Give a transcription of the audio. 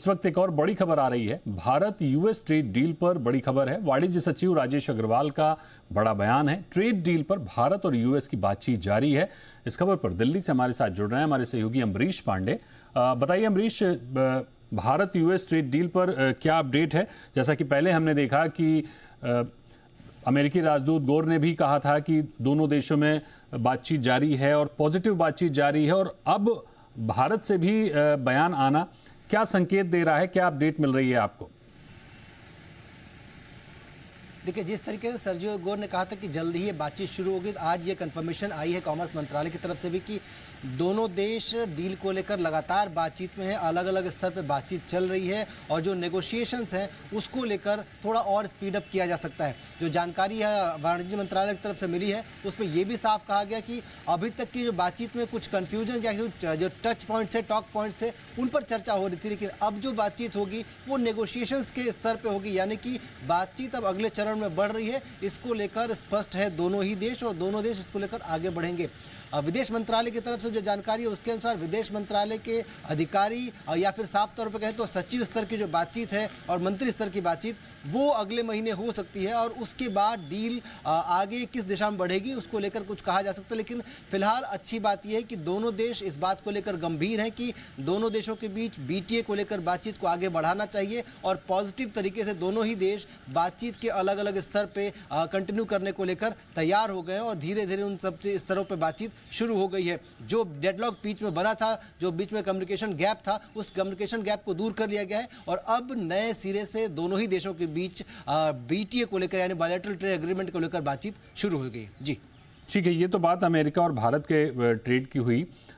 इस वक्त एक और बड़ी खबर आ रही है। भारत यूएस ट्रेड डील पर बड़ी खबर है। वाणिज्य सचिव राजेश अग्रवाल का बड़ा बयान है। ट्रेड डील पर भारत और यूएस की बातचीत जारी है। इस खबर पर दिल्ली से हमारे साथ जुड़ रहे हैं हमारे सहयोगी अमरीश पांडे। बताइए Amrish, Bharat US trade deal पर क्या अपडेट है? जैसा कि पहले हमने देखा कि अमेरिकी राजदूत गौर ने भी कहा था कि दोनों देशों में बातचीत जारी है और पॉजिटिव बातचीत जारी है, और अब भारत से भी बयान आना क्या संकेत दे रहा है? क्या अपडेट मिल रही है आपको? देखिए, जिस तरीके से सर्जियो गौर ने कहा था कि जल्द ही ये बातचीत शुरू होगी, आज ये कंफर्मेशन आई है कॉमर्स मंत्रालय की तरफ से भी कि दोनों देश डील को लेकर लगातार बातचीत में है। अलग अलग स्तर पे बातचीत चल रही है और जो नेगोशिएशंस हैं उसको लेकर थोड़ा और स्पीड अप किया जा सकता है। जो जानकारी है वाणिज्य मंत्रालय की तरफ से मिली है उसमें ये भी साफ कहा गया कि अभी तक की जो बातचीत में कुछ कन्फ्यूजन या जो टच पॉइंट्स थे, टॉक पॉइंट्स थे, उन पर चर्चा हो रही थी, लेकिन अब जो बातचीत होगी वो नेगोशिएशंस के स्तर पर होगी, यानी कि बातचीत अब अगले चरण में बढ़ रही है। इसको लेकर स्पष्ट है दोनों ही देश, और दोनों देश इसको लेकर आगे बढ़ेंगे। विदेश मंत्रालय की तरफ से जो जानकारी है उसके अनुसार विदेश मंत्रालय के अधिकारी या फिर साफ तौर पर कहें तो सचिव स्तर की जो बातचीत है और मंत्री स्तर की बातचीत वो अगले महीने हो सकती है, और उसके बाद डील आगे किस दिशा में बढ़ेगी उसको लेकर कुछ कहा जा सकता है। लेकिन फिलहाल अच्छी बात यह है कि दोनों देश इस बात को लेकर गंभीर हैं कि दोनों देशों के बीच बीटीए को लेकर बातचीत को आगे बढ़ाना चाहिए, और पॉजिटिव तरीके से दोनों ही देश बातचीत के अलग अलग स्तर पे कंटिन्यू करने को लेकर तैयार हो गए हैं, और धीरे धीरे उन सब स्तरों पर बातचीत शुरू हो गई है। जो डेडलॉक बीच में बना था, जो बीच में कम्युनिकेशन गैप था, उस कम्युनिकेशन गैप को दूर कर लिया गया है, और अब नए सिरे से दोनों ही देशों के बीच बीटीए को लेकर यानी बायलैटरल ट्रेड एग्रीमेंट को लेकर बातचीत शुरू हो गई। जी ठीक है, ये तो बात अमेरिका और भारत के ट्रेड की हुई।